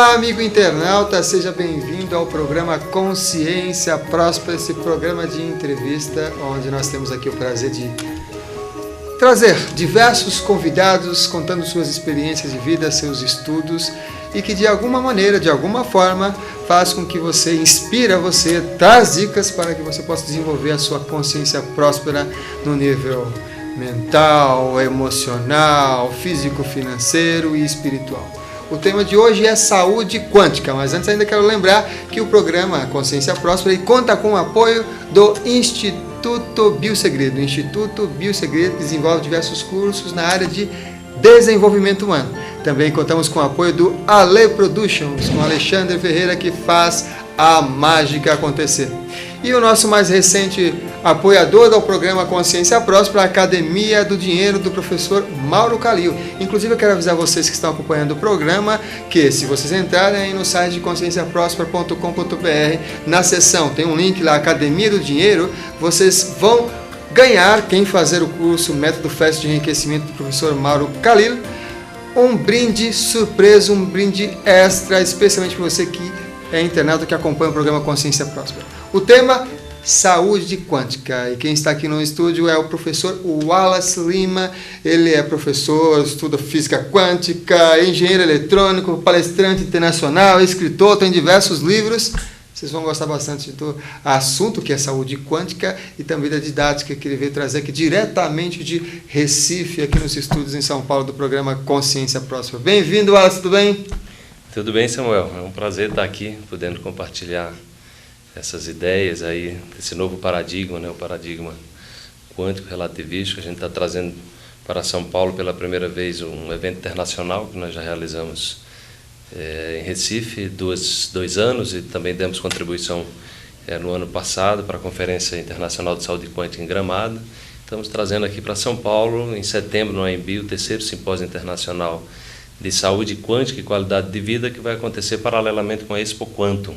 Olá, amigo internauta, seja bem-vindo ao programa Consciência Próspera, esse programa de entrevista onde nós temos aqui o prazer de trazer diversos convidados contando suas experiências de vida, seus estudos e que de alguma maneira, de alguma forma, faz com que você, inspira você, traz dicas para que você possa desenvolver a sua consciência próspera no nível mental, emocional, físico-financeiro e espiritual. O tema de hoje é saúde quântica, mas antes ainda quero lembrar que o programa Consciência Próspera conta com o apoio do Instituto Biosegredo. O Instituto Biosegredo desenvolve diversos cursos na área de desenvolvimento humano. Também contamos com o apoio do Ale Productions, com Alexandre Ferreira, que faz a mágica acontecer. E o nosso mais recente apoiador do programa Consciência Próspera, a Academia do Dinheiro do professor Mauro Calil. Inclusive eu quero avisar vocês que estão acompanhando o programa que se vocês entrarem aí no site de conscienciaprospera.com.br, na seção tem um link lá, Academia do Dinheiro, vocês vão ganhar, quem fazer o curso Método Fast de Enriquecimento do professor Mauro Calil, um brinde surpresa, um brinde extra, especialmente para você que é internauta que acompanha o programa Consciência Próspera. O tema, saúde quântica. E quem está aqui no estúdio é o professor Wallace Lima. Ele é professor, estuda física quântica, engenheiro eletrônico, palestrante internacional, escritor, tem diversos livros. Vocês vão gostar bastante do assunto que é saúde quântica e também da didática que ele veio trazer aqui diretamente de Recife, aqui nos estúdios em São Paulo, do programa Consciência Próspera. Bem-vindo, Wallace, tudo bem? Tudo bem, Samuel. É um prazer estar aqui, podendo compartilhar essas ideias aí, desse novo paradigma, né? O paradigma quântico relativístico. A gente está trazendo para São Paulo pela primeira vez um evento internacional que nós já realizamos em Recife, dois anos, e também demos contribuição no ano passado para a Conferência Internacional de Saúde Quântica em Gramado. Estamos trazendo aqui para São Paulo, em setembro, no AMB, o terceiro Simpósio Internacional de Saúde Quântica e Qualidade de Vida, que vai acontecer paralelamente com a Expo Quantum,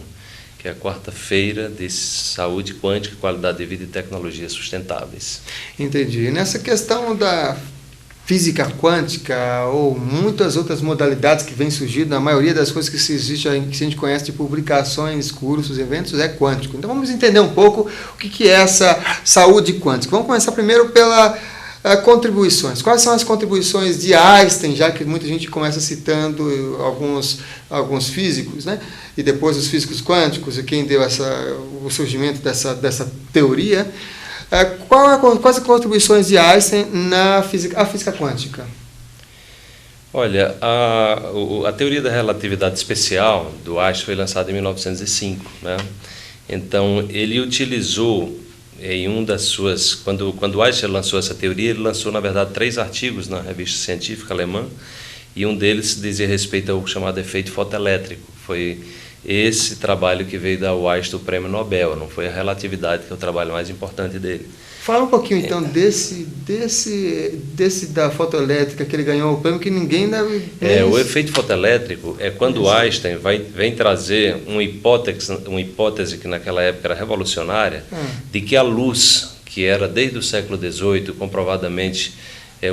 que é a quarta-feira de saúde quântica, qualidade de vida e tecnologias sustentáveis. Entendi. Nessa questão da física quântica ou muitas outras modalidades que vêm surgindo, a maioria das coisas que existe, que a gente conhece de publicações, cursos, eventos, é quântico. Então vamos entender um pouco o que é essa saúde quântica. Vamos começar primeiro pela contribuições. Quais são as contribuições de Einstein, já que muita gente começa citando alguns físicos, né? E depois os físicos quânticos, e quem deu o surgimento dessa teoria. Quais as contribuições de Einstein na física quântica? Olha, a teoria da relatividade especial do Einstein foi lançada em 1905, né? Então, ele utilizou em das suas... Quando Einstein lançou essa teoria, ele lançou, na verdade, 3 artigos na revista científica alemã, e um deles dizia respeito ao chamado efeito fotoelétrico. Foi esse trabalho que veio dar ao Einstein o prêmio Nobel, não foi a relatividade, que é o trabalho mais importante dele. Fala um pouquinho, então, desse da fotoelétrica que ele ganhou o prêmio, que ninguém deve... O efeito fotoelétrico é quando Einstein vem trazer uma hipótese que naquela época era revolucionária, de que a luz, que era desde o século XVIII comprovadamente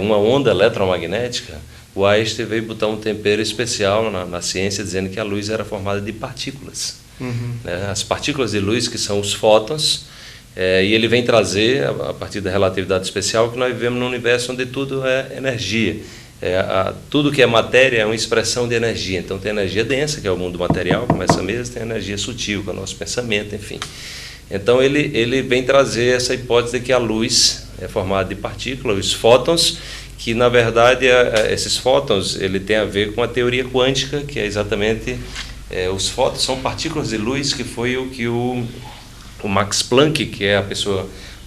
uma onda eletromagnética, o Einstein veio botar um tempero especial na ciência, dizendo que a luz era formada de partículas. Né? As partículas de luz, que são os fótons, e ele vem trazer, a partir da relatividade especial, que nós vivemos num universo onde tudo é energia. Tudo que é matéria é uma expressão de energia. Então tem energia densa, que é o mundo material, como essa mesa, tem energia sutil, que é o nosso pensamento, enfim. Então ele vem trazer essa hipótese de que a luz é formada de partículas, os fótons, que na verdade esses fótons ele tem a ver com a teoria quântica, que é exatamente os fótons são partículas de luz, que foi o que o Max Planck, que é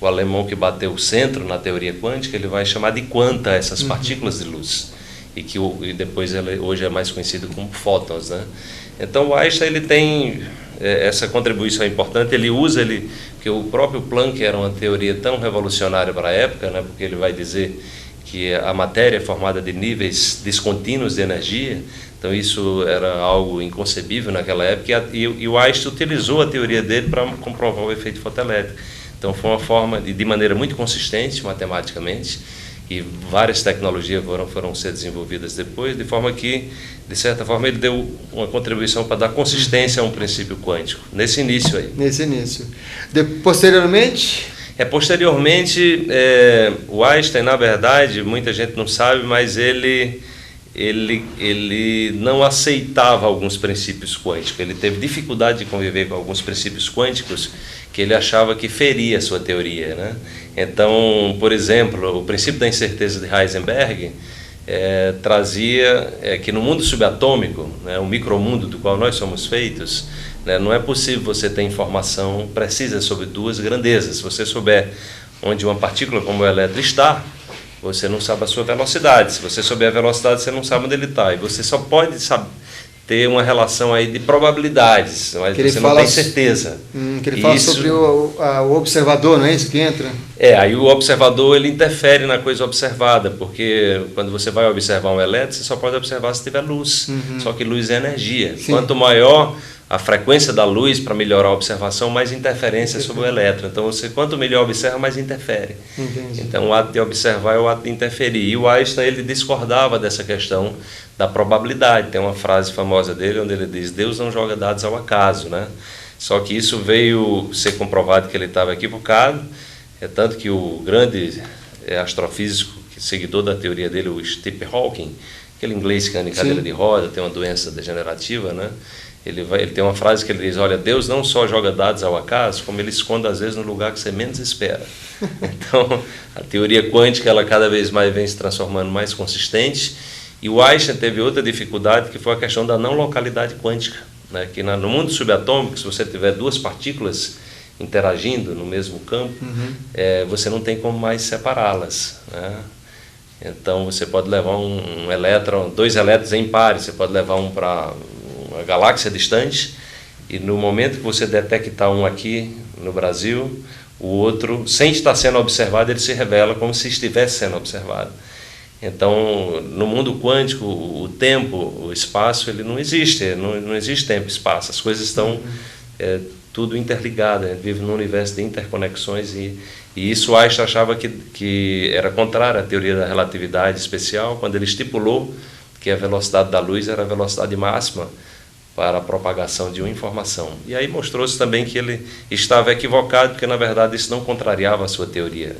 o alemão que bateu o centro na teoria quântica, ele vai chamar de quanta essas partículas de luz, e depois hoje é mais conhecido como fótons, né? Então o Einstein ele tem essa contribuição importante, porque o próprio Planck era uma teoria tão revolucionária para a época, né? Porque ele vai dizer que a matéria é formada de níveis descontínuos de energia. Então isso era algo inconcebível naquela época, e o Einstein utilizou a teoria dele para comprovar o efeito fotoelétrico. Então foi uma forma, de maneira muito consistente matematicamente, e várias tecnologias foram ser desenvolvidas depois, de forma que, de certa forma, ele deu uma contribuição para dar consistência a um princípio quântico, nesse início aí. Nesse início. Posteriormente... Posteriormente, o Einstein, na verdade, muita gente não sabe, mas ele não aceitava alguns princípios quânticos. Ele teve dificuldade de conviver com alguns princípios quânticos que ele achava que feria a sua teoria, né? Então, por exemplo, o princípio da incerteza de Heisenberg trazia que no mundo subatômico, né, o micromundo do qual nós somos feitos, né, não é possível você ter informação precisa sobre duas grandezas. Se você souber onde uma partícula como o elétron está, você não sabe a sua velocidade. Se você souber a velocidade, você não sabe onde ele está. E você só pode ter uma relação aí de probabilidades, mas você não tem certeza. Que ele fala sobre o observador, não é isso que entra? Aí o observador ele interfere na coisa observada, porque quando você vai observar um elétron, você só pode observar se tiver luz. Só que luz é energia. Sim. Quanto maior a frequência da luz para melhorar a observação, mais interferência sobre o elétron. Então, quanto melhor observa, mais interfere. Entendi. Então, o ato de observar é o ato de interferir. E o Einstein ele discordava dessa questão da probabilidade. Tem uma frase famosa dele onde ele diz: Deus não joga dados ao acaso, né? Só que isso veio ser comprovado que ele estava equivocado. Tanto que o grande astrofísico, seguidor da teoria dele, o Stephen Hawking, aquele inglês que anda em cadeira de roda, tem uma doença degenerativa, né? Ele tem uma frase que ele diz: olha, Deus não só joga dados ao acaso, como ele esconde às vezes no lugar que você menos espera. Então, a teoria quântica, ela cada vez mais vem se transformando mais consistente. E o Einstein teve outra dificuldade, que foi a questão da não localidade quântica, né? Que no mundo subatômico, se você tiver duas partículas interagindo no mesmo campo, você não tem como mais separá-las, né? Então, você pode levar um elétron, dois elétrons em pares, você pode levar um para uma galáxia distante, e no momento que você detectar um aqui no Brasil, o outro, sem estar sendo observado, ele se revela como se estivesse sendo observado. Então, no mundo quântico, o tempo, o espaço, ele não existe, não existe tempo e espaço, as coisas estão tudo interligado, a gente vive num universo de interconexões, e isso Einstein achava que era contrário à teoria da relatividade especial, quando ele estipulou que a velocidade da luz era a velocidade máxima para a propagação de uma informação. E aí mostrou-se também que ele estava equivocado, porque na verdade isso não contrariava a sua teoria.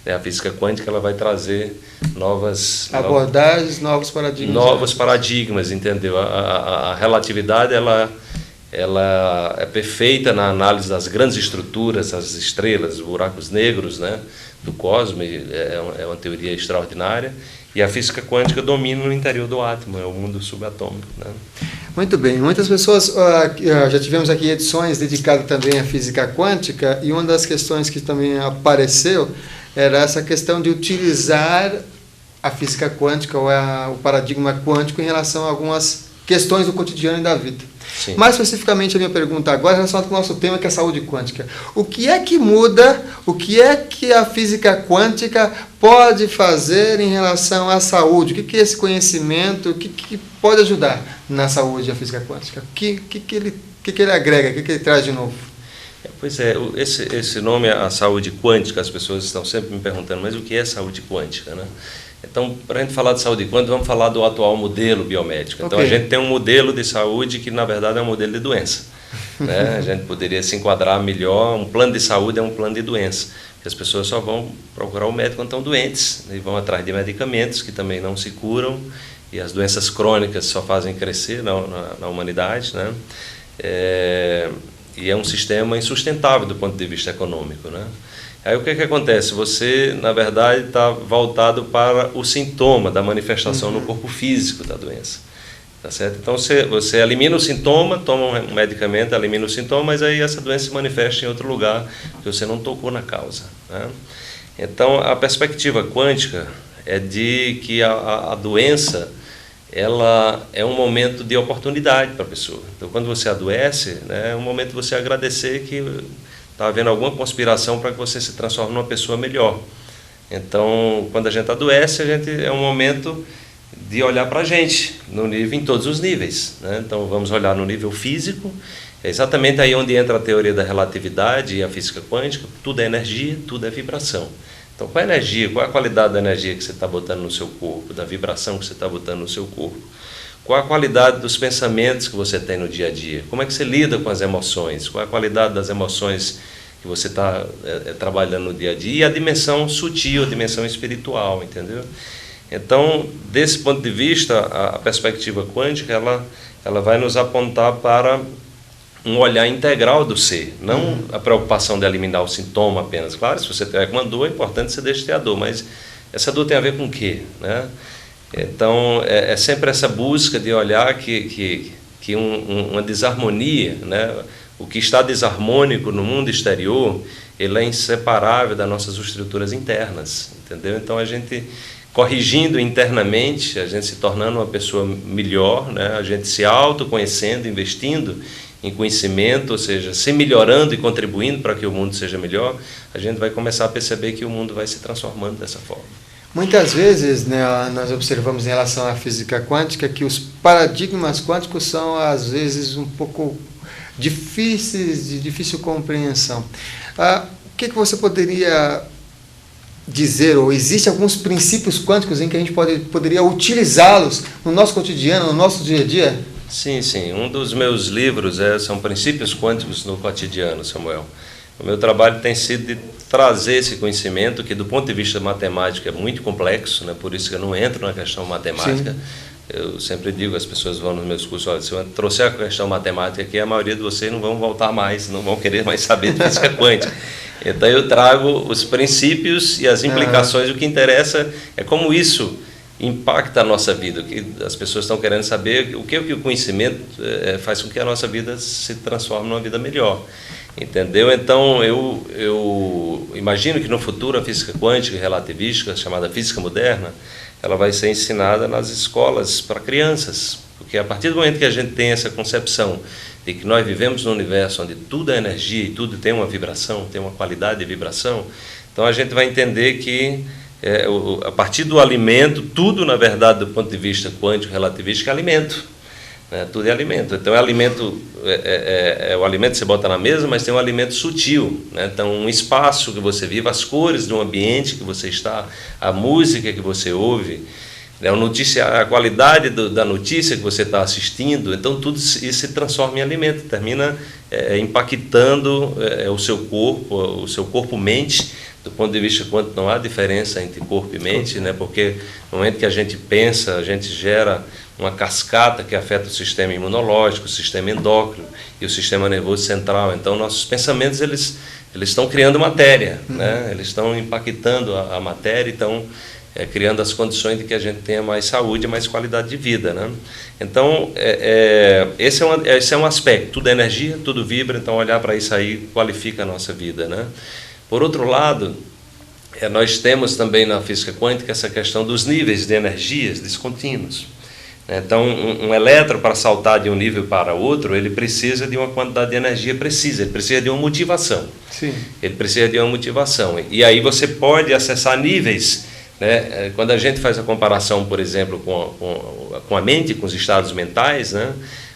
A física quântica ela vai trazer novas abordagens, novos paradigmas. Novos paradigmas, entendeu? A relatividade ela é perfeita na análise das grandes estruturas, as estrelas, os buracos negros, né, do cosmos, é uma teoria extraordinária. E a física quântica domina no interior do átomo, é o mundo subatômico, né? Muito bem. Muitas pessoas, já tivemos aqui edições dedicadas também à física quântica, e uma das questões que também apareceu era essa questão de utilizar a física quântica ou o paradigma quântico em relação a algumas questões do cotidiano e da vida. Sim. Mais especificamente a minha pergunta agora é relacionada com o nosso tema, que é a saúde quântica. O que é que muda, o que é que a física quântica pode fazer em relação à saúde? O que é esse conhecimento, o que pode ajudar na saúde a física quântica? O que ele agrega, o que ele traz de novo? Pois é, esse nome, a saúde quântica, as pessoas estão sempre me perguntando, mas o que é saúde quântica, né? Então, para a gente falar de saúde quântica, vamos falar do atual modelo biomédico. Então, a gente tem um modelo de saúde que, na verdade, é um modelo de doença, né? A gente poderia se enquadrar melhor, um plano de saúde é um plano de doença, que as pessoas só vão procurar o médico quando estão doentes, e vão atrás de medicamentos que também não se curam, e as doenças crônicas só fazem crescer na humanidade, né? E é um sistema insustentável do ponto de vista econômico, né? Aí o que acontece? Você, na verdade, está voltado para o sintoma da manifestação no corpo físico da doença. Tá certo? Então, você elimina o sintoma, toma um medicamento, elimina o sintoma, mas aí essa doença se manifesta em outro lugar, que você não tocou na causa, né? Então, a perspectiva quântica é de que a doença ela é um momento de oportunidade para a pessoa. Então, quando você adoece, né, é um momento de você agradecer que está havendo alguma conspiração para que você se transforme numa pessoa melhor. Então, quando a gente adoece, é um momento de olhar para a gente, em todos os níveis, né? Então, vamos olhar no nível físico, é exatamente aí onde entra a teoria da relatividade e a física quântica. Tudo é energia, tudo é vibração. Então, qual a energia, qual a qualidade da energia que você está botando no seu corpo, da vibração que você está botando no seu corpo? Qual a qualidade dos pensamentos que você tem no dia a dia? Como é que você lida com as emoções? Qual a qualidade das emoções que você está trabalhando no dia a dia? E a dimensão sutil, a dimensão espiritual, entendeu? Então, desse ponto de vista, a perspectiva quântica, ela vai nos apontar para um olhar integral do ser, não a preocupação de eliminar o sintoma apenas. Claro, se você tiver com uma dor, é importante você deixar de ter a dor, mas essa dor tem a ver com o quê, né? Então, é sempre essa busca de olhar que uma desarmonia, né? O que está desarmônico no mundo exterior, ele é inseparável das nossas estruturas internas, entendeu? Então, a gente corrigindo internamente, a gente se tornando uma pessoa melhor, né? A gente se autoconhecendo, investindo em conhecimento, ou seja, se melhorando e contribuindo para que o mundo seja melhor, a gente vai começar a perceber que o mundo vai se transformando dessa forma. Muitas vezes, né, nós observamos em relação à física quântica que os paradigmas quânticos são, às vezes, um pouco difíceis, de difícil compreensão. O que você poderia dizer, ou existem alguns princípios quânticos em que a gente poderia utilizá-los no nosso cotidiano, no nosso dia a dia? Sim, sim. Um dos meus livros são Princípios Quânticos no Cotidiano, Samuel. O meu trabalho tem sido de trazer esse conhecimento, que do ponto de vista matemático é muito complexo, né? Por isso que eu não entro na questão matemática. Sim. Eu sempre digo, as pessoas vão nos meus cursos, olha, se eu trouxer a questão matemática aqui, a maioria de vocês não vão voltar mais, não vão querer mais saber de física quântica. Então eu trago os princípios e as implicações, o que interessa é como isso impacta a nossa vida. O que as pessoas estão querendo saber, o que o conhecimento faz com que a nossa vida se transforme numa vida melhor. Entendeu? Então, eu imagino que no futuro a física quântica e relativística, chamada física moderna, ela vai ser ensinada nas escolas para crianças, porque a partir do momento que a gente tem essa concepção de que nós vivemos num universo onde tudo é energia e tudo tem uma vibração, tem uma qualidade de vibração, então a gente vai entender que a partir do alimento, tudo na verdade do ponto de vista quântico relativístico é alimento. Tudo é alimento. Então, o alimento que você bota na mesa, mas tem um alimento sutil, né? Então, um espaço que você vive, as cores do ambiente que você está, a música que você ouve, né? A qualidade da notícia que você está assistindo. Então, tudo isso se transforma em alimento, termina impactando o seu corpo-mente. Do ponto de vista quântico, não há diferença entre corpo e mente, né? Porque no momento que a gente pensa, a gente gera uma cascata que afeta o sistema imunológico, o sistema endócrino e o sistema nervoso central. Então, nossos pensamentos eles estão criando matéria, né? Eles estão impactando a matéria, estão criando as condições de que a gente tenha mais saúde e mais qualidade de vida, né? Então, esse é um aspecto. Tudo é energia, tudo vibra, então olhar para isso aí qualifica a nossa vida, né? Por outro lado, nós temos também na física quântica essa questão dos níveis de energias descontínuos. Então, um elétron, para saltar de um nível para outro, ele precisa de uma quantidade de energia precisa, ele precisa de uma motivação. Sim. Ele precisa de uma motivação. E aí você pode acessar níveis, né? Quando a gente faz a comparação, por exemplo, com a mente, com os estados mentais, né?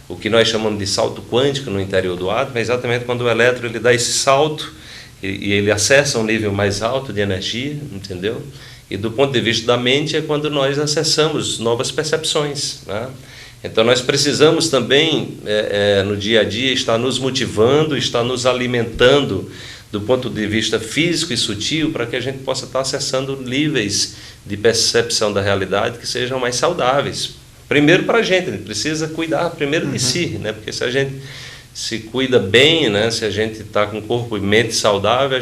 O que nós chamamos de salto quântico no interior do átomo é exatamente quando o elétron ele dá esse salto e ele acessa um nível mais alto de energia, entendeu? E do ponto de vista da mente é quando nós acessamos novas percepções, né? Então nós precisamos também, no dia a dia, estar nos motivando, estar nos alimentando do ponto de vista físico e sutil para que a gente possa estar acessando níveis de percepção da realidade que sejam mais saudáveis. Primeiro para a gente precisa cuidar primeiro de si, né? Porque se a gente se cuida bem, né? Se a gente está com corpo e mente saudável,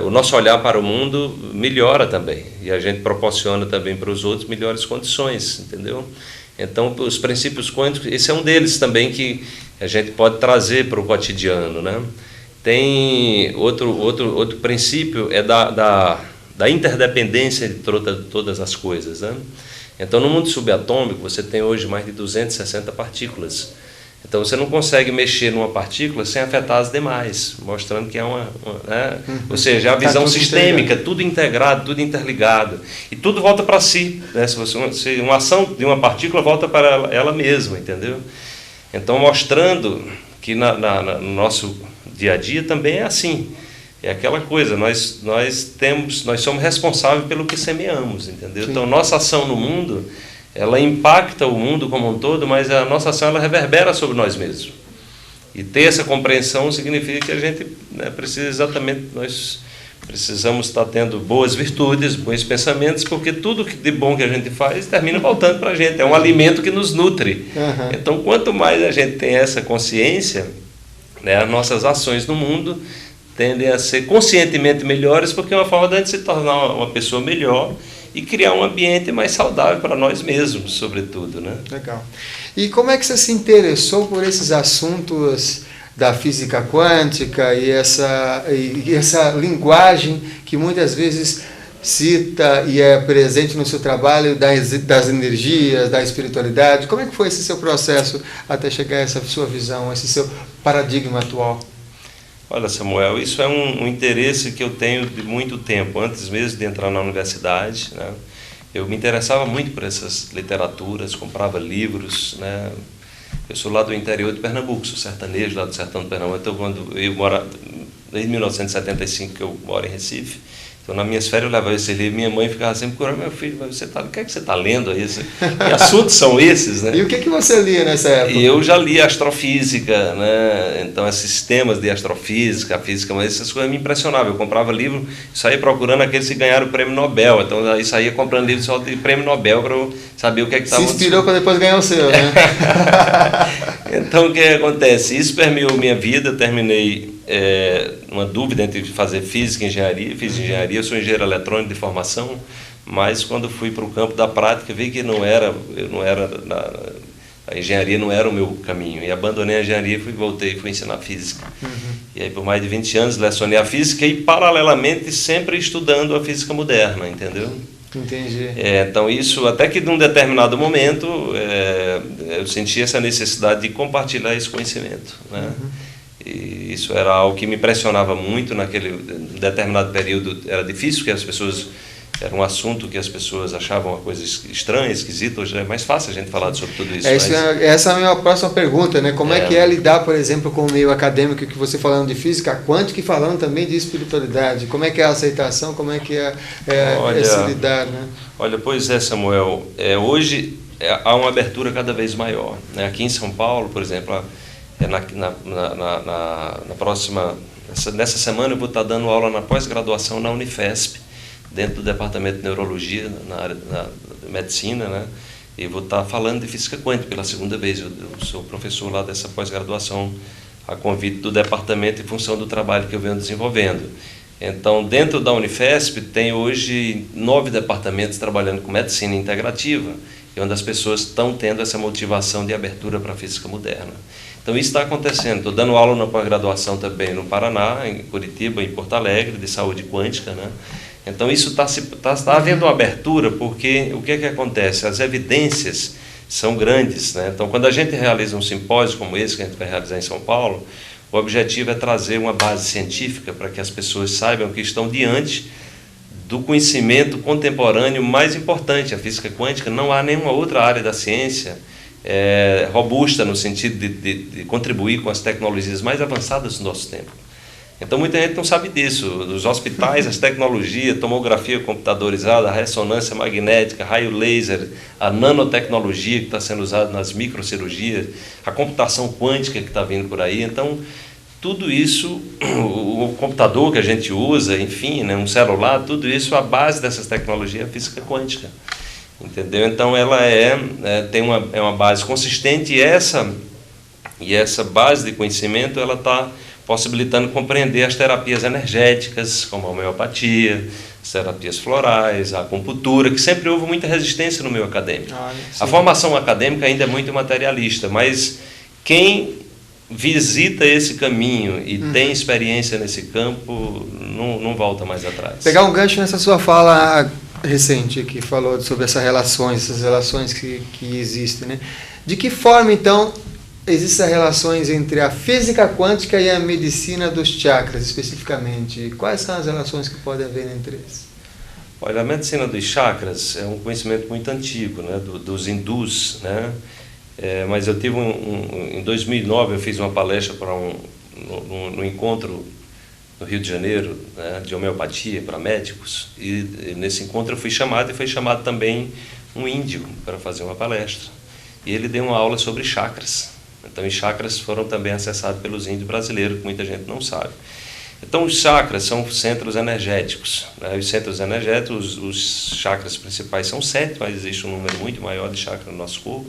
o nosso olhar para o mundo melhora também, e a gente proporciona também para os outros melhores condições, entendeu? Então, os princípios quânticos, esse é um deles também que a gente pode trazer para o cotidiano, né? Tem outro princípio, da interdependência de todas as coisas, né? Então, no mundo subatômico, você tem hoje mais de 260 partículas. Então, você não consegue mexer numa partícula sem afetar as demais, mostrando que é ou seja, a visão sistêmica, tudo integrado, tudo interligado. E tudo volta para si, né? Se uma ação de uma partícula volta para ela mesma, entendeu? Então, mostrando que no nosso dia a dia também é assim. É aquela coisa, nós somos responsáveis pelo que semeamos, entendeu? Sim. Então, nossa ação no mundo, ela impacta o mundo como um todo, mas a nossa ação ela reverbera sobre nós mesmos. E ter essa compreensão significa que a gente, né, nós precisamos estar tendo boas virtudes, bons pensamentos, porque tudo de bom que a gente faz termina voltando para a gente. É um alimento que nos nutre. Uhum. Então, quanto mais a gente tem essa consciência, né, as nossas ações no mundo tendem a ser conscientemente melhores, porque é uma forma de a gente se tornar uma pessoa melhor e criar um ambiente mais saudável para nós mesmos, sobretudo, né? Legal. E como é que você se interessou por esses assuntos da física quântica e essa linguagem que muitas vezes cita e é presente no seu trabalho das energias, da espiritualidade? Como é que foi esse seu processo até chegar a essa sua visão, esse seu paradigma atual? Olha, Samuel, isso é um interesse que eu tenho de muito tempo, antes mesmo de entrar na universidade, né? Eu me interessava muito por essas literaturas, comprava livros, né? Eu sou lá do interior de Pernambuco, sou sertanejo lá do sertão de Pernambuco, então desde 1975 que eu moro em Recife. Então, nas minhas férias eu levava esse livro, minha mãe ficava sempre procurando, meu filho, o que é que você está lendo aí? Que assuntos são esses, né? E o que você lia nessa época? E eu já li astrofísica, né? Então, esses sistemas de astrofísica, a física, mas essas coisas me impressionavam. Eu comprava livro, saía procurando aqueles que ganharam o prêmio Nobel. Então, aí saía comprando livro só de prêmio Nobel para eu saber o que é que estava... Se inspirou para depois ganhar o seu, né? Então, o que acontece? Isso permeou minha vida, eu terminei... uma dúvida entre fazer física e engenharia. Fiz engenharia, eu sou engenheiro eletrônico de formação, mas quando fui para o campo da prática vi que a engenharia não era o meu caminho, e abandonei a engenharia e voltei e fui ensinar física. E aí por mais de 20 anos lecionei a física e paralelamente sempre estudando a física moderna, entendeu? Entendi. Então isso, até que num determinado momento eu senti essa necessidade de compartilhar esse conhecimento, né? E isso era algo que me impressionava muito naquele determinado período. Era difícil, porque as pessoas... Era um assunto que as pessoas achavam uma coisa estranha, esquisita. Hoje é mais fácil a gente falar sobre tudo isso. Essa é a minha próxima pergunta, né? Como é que é lidar, por exemplo, com o meio acadêmico, que você falando de física quântica e falando também de espiritualidade? Como é que é a aceitação? Como é que é esse lidar, né? Olha, pois é, Samuel. Hoje há uma abertura cada vez maior, né? Aqui em São Paulo, por exemplo... Nessa semana eu vou estar dando aula na pós-graduação na Unifesp, dentro do departamento de neurologia, na área da medicina, né? E vou estar falando de física quântica pela segunda vez. Eu sou professor lá dessa pós-graduação a convite do departamento em função do trabalho que eu venho desenvolvendo. Então, dentro da Unifesp tem hoje 9 departamentos trabalhando com medicina integrativa, e onde as pessoas estão tendo essa motivação de abertura para a física moderna. Então, isso está acontecendo. Estou dando aula na pós-graduação também no Paraná, em Curitiba, em Porto Alegre, de saúde quântica, né? Então, isso está havendo uma abertura, porque o que acontece? As evidências são grandes, né? Então, quando a gente realiza um simpósio como esse, que a gente vai realizar em São Paulo, o objetivo é trazer uma base científica para que as pessoas saibam que estão diante do conhecimento contemporâneo mais importante. A física quântica, não há nenhuma outra área da ciência robusta no sentido de contribuir com as tecnologias mais avançadas do nosso tempo. Então, muita gente não sabe disso. Os hospitais, as tecnologias, tomografia computadorizada, a ressonância magnética, raio laser, a nanotecnologia que está sendo usada nas microcirurgias, a computação quântica que está vindo por aí. Então, tudo isso, o computador que a gente usa, enfim, né, um celular, tudo isso, a base dessas tecnologias é a física quântica. Entendeu? Então, ela tem uma base consistente, e essa base de conhecimento ela está possibilitando compreender as terapias energéticas, como a homeopatia, as terapias florais, a acupuntura, que sempre houve muita resistência no meio acadêmico. A formação acadêmica ainda é muito materialista, mas quem visita esse caminho e tem experiência nesse campo, não volta mais atrás. Pegar um gancho nessa sua fala recente, que falou sobre essas relações que existem, né? De que forma, então, existem relações entre a física quântica e a medicina dos chakras, especificamente? Quais são as relações que podem haver entre eles? Olha, a medicina dos chakras é um conhecimento muito antigo, né, dos hindus, né? Mas eu tive em 2009 eu fiz uma palestra para no encontro no Rio de Janeiro, né, de homeopatia para médicos, e nesse encontro eu fui chamado, e foi chamado também um índio para fazer uma palestra. E ele deu uma aula sobre chakras. Então, os chakras foram também acessados pelos índios brasileiros, que muita gente não sabe. Então, os chakras são centros energéticos, né? Os centros energéticos, os chakras principais são 7, mas existe um número muito maior de chakras no nosso corpo.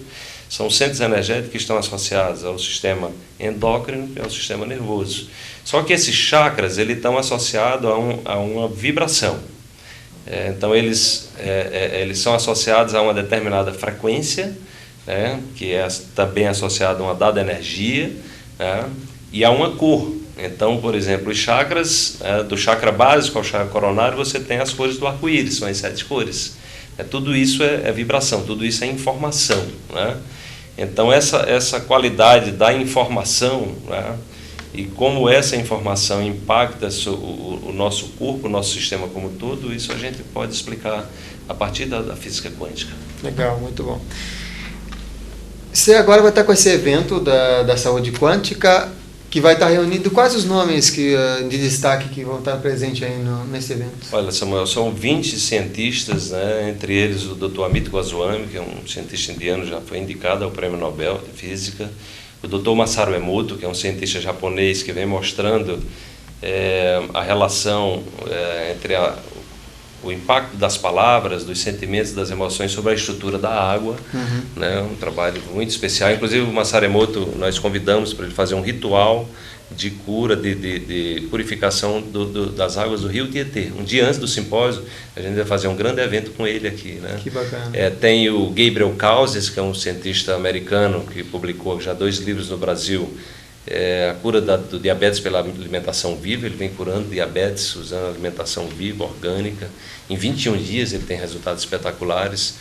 São centros energéticos que estão associados ao sistema endócrino e ao sistema nervoso. Só que esses chakras eles estão associados a uma vibração. Então, eles são associados a uma determinada frequência, né, que é também associada a uma dada energia, né, e a uma cor. Então, por exemplo, os chakras, do chakra básico ao chakra coronário, você tem as cores do arco-íris, são as 7 cores. Tudo isso é vibração, tudo isso é informação, né? Então, essa qualidade da informação, né, e como essa informação impacta o nosso corpo, o nosso sistema como um todo, isso a gente pode explicar a partir da física quântica. Legal, muito bom. Você agora vai estar com esse evento da saúde quântica, que vai estar reunindo quais os nomes de destaque que vão estar presentes aí nesse evento? Olha, Samuel, são 20 cientistas, né, entre eles o Dr. Amit Goswami, que é um cientista indiano, já foi indicado ao Prêmio Nobel de Física, o Dr. Masaru Emoto, que é um cientista japonês que vem mostrando a relação entre o impacto das palavras, dos sentimentos, das emoções sobre a estrutura da água, né? Um trabalho muito especial. Inclusive o Masaru Emoto nós convidamos para ele fazer um ritual de cura, de purificação das águas do rio Tietê. Um dia antes do simpósio, a gente vai fazer um grande evento com ele aqui, né? Que bacana. Tem o Gabriel Causas, que é um cientista americano que publicou já 2 livros no Brasil, a cura do diabetes pela alimentação viva. Ele vem curando diabetes usando alimentação viva, orgânica. Em 21 dias ele tem resultados espetaculares.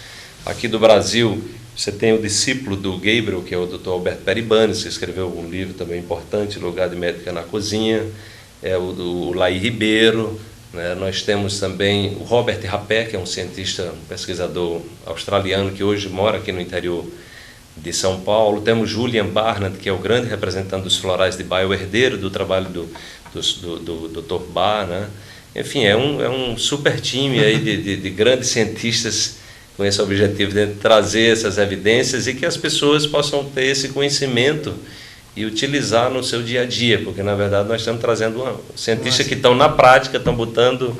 Aqui do Brasil, você tem o discípulo do Gabriel, que é o Dr. Alberto Peribanes, que escreveu um livro também importante, Lugar de Médica na Cozinha, o Laí Ribeiro, né? Nós temos também o Robert Rapé, que é um cientista, um pesquisador australiano, que hoje mora aqui no interior de São Paulo. Temos Julian Barnard, que é o grande representante dos florais de Bach, o herdeiro do trabalho do Dr. Bach, né? Enfim, é um super time aí de grandes cientistas com esse objetivo de trazer essas evidências e que as pessoas possam ter esse conhecimento e utilizar no seu dia a dia, porque na verdade nós estamos trazendo cientistas que estão na prática, estão botando,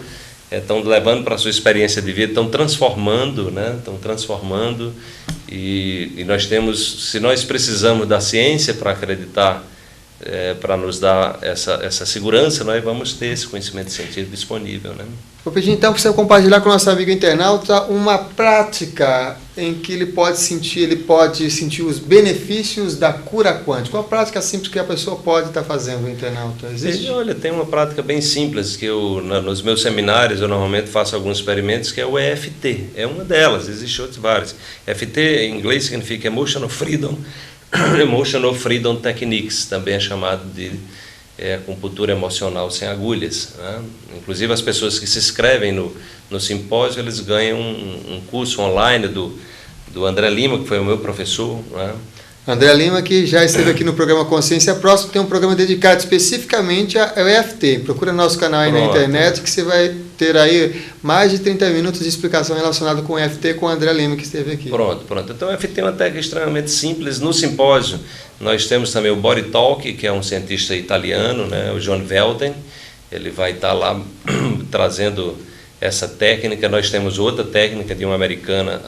estão levando para a sua experiência de vida, estão transformando, né? Estão transformando, e nós temos, se nós precisamos da ciência para acreditar, para nos dar essa segurança, nós vamos ter esse conhecimento científico disponível, né? Vou pedir então para você compartilhar com o nosso amigo internauta uma prática em que ele pode sentir os benefícios da cura quântica. Uma prática simples que a pessoa pode estar fazendo, o internauta. Existe? Olha, tem uma prática bem simples que nos meus seminários eu normalmente faço alguns experimentos, que é o EFT. É uma delas, existem outras várias. EFT em inglês significa Emotional Freedom Techniques, também é chamado de acupuntura emocional sem agulhas, né? Inclusive as pessoas que se inscrevem no simpósio, eles ganham um curso online do André Lima, que foi o meu professor, né? André Lima, que já esteve aqui no programa Consciência Próxima, tem um programa dedicado especificamente ao EFT. Procura nosso canal aí na internet, que você vai ter aí mais de 30 minutos de explicação relacionada com o EFT com o André Lima, que esteve aqui. Pronto. Então o EFT é uma técnica extremamente simples. No simpósio nós temos também o Body Talk, que é um cientista italiano, né, o John Velden. Ele vai estar lá trazendo essa técnica. Nós temos outra técnica de uma americana,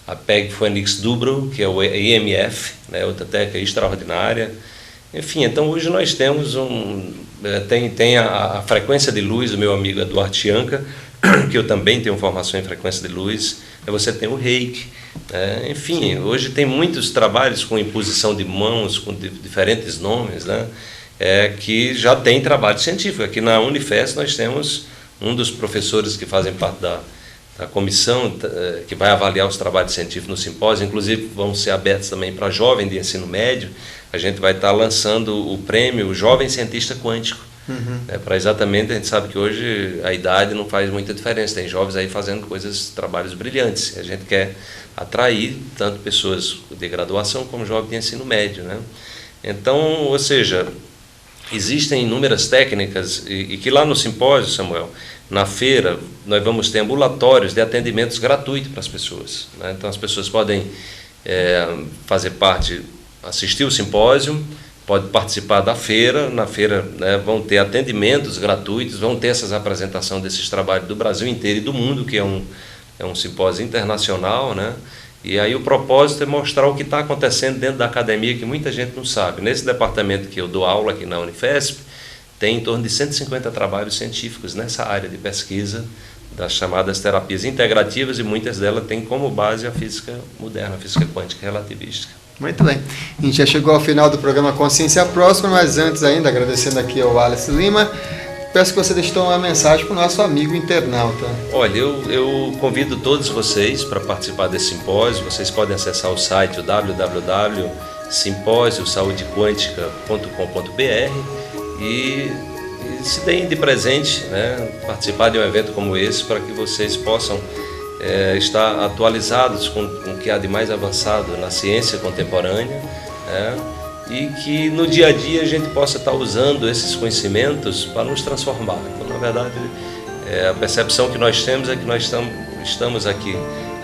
a Peg Phoenix Dubrow, que é o EMF, né, outra técnica extraordinária. Enfim, então hoje nós temos tem a frequência de luz do meu amigo Eduardo Chianca, que eu também tenho formação em frequência de luz. Você tem o Reiki. Enfim, hoje tem muitos trabalhos com imposição de mãos, com diferentes nomes, né, que já tem trabalho científico. Aqui na Unifesp nós temos um dos professores que fazem parte da comissão que vai avaliar os trabalhos científicos no simpósio, inclusive vão ser abertos também para jovem de ensino médio. A gente vai estar lançando o prêmio Jovem Cientista Quântico, para exatamente, a gente sabe que hoje a idade não faz muita diferença, tem jovens aí fazendo trabalhos brilhantes, a gente quer atrair tanto pessoas de graduação como jovens de ensino médio, né? Então, ou seja, existem inúmeras técnicas e que lá no simpósio, Samuel, na feira, nós vamos ter ambulatórios de atendimentos gratuitos para as pessoas, né? Então as pessoas podem fazer parte, assistir o simpósio, pode participar da feira. Na feira, né, vão ter atendimentos gratuitos, vão ter essas apresentações desses trabalhos do Brasil inteiro e do mundo, que é um simpósio internacional, né? E aí o propósito é mostrar o que está acontecendo dentro da academia, que muita gente não sabe. Nesse departamento que eu dou aula aqui na Unifesp, tem em torno de 150 trabalhos científicos nessa área de pesquisa das chamadas terapias integrativas, e muitas delas têm como base a física moderna, a física quântica relativística. Muito bem. A gente já chegou ao final do programa Consciência Próspera, mas antes ainda, agradecendo aqui ao Wallace Lima, peço que você deixe uma mensagem para o nosso amigo internauta. Olha, eu convido todos vocês para participar desse simpósio. Vocês podem acessar o site www.simposiosaudequantica.com.br e se deem de presente, né, participar de um evento como esse, para que vocês possam estar atualizados com o que há de mais avançado na ciência contemporânea, né, e que no dia a dia a gente possa estar usando esses conhecimentos para nos transformar. Então, na verdade, a percepção que nós temos é que nós estamos aqui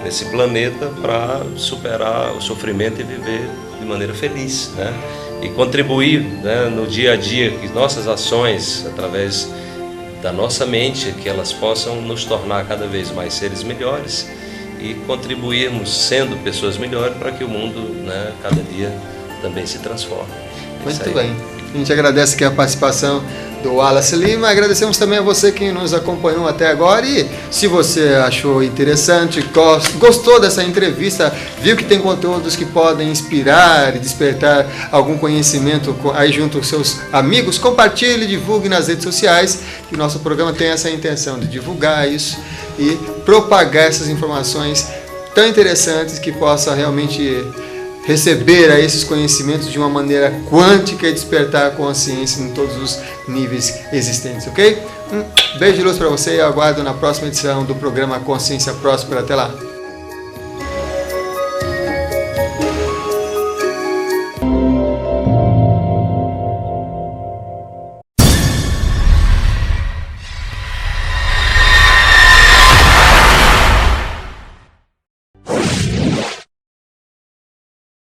nesse planeta para superar o sofrimento e viver de maneira feliz, né? E contribuir, né, no dia a dia, que nossas ações, através da nossa mente, que elas possam nos tornar cada vez mais seres melhores e contribuirmos sendo pessoas melhores para que o mundo, né, cada dia também se transforme. Muito bem. A gente agradece aqui a participação do Wallace Lima. Agradecemos também a você que nos acompanhou até agora, e se você achou interessante, gostou dessa entrevista, viu que tem conteúdos que podem inspirar e despertar algum conhecimento aí junto aos seus amigos, compartilhe, divulgue nas redes sociais, que o nosso programa tem essa intenção de divulgar isso e propagar essas informações tão interessantes que possa realmente receber a esses conhecimentos de uma maneira quântica e despertar a consciência em todos os níveis existentes, ok? Beijo de luz para você e eu aguardo na próxima edição do programa Consciência Próspera. Até lá!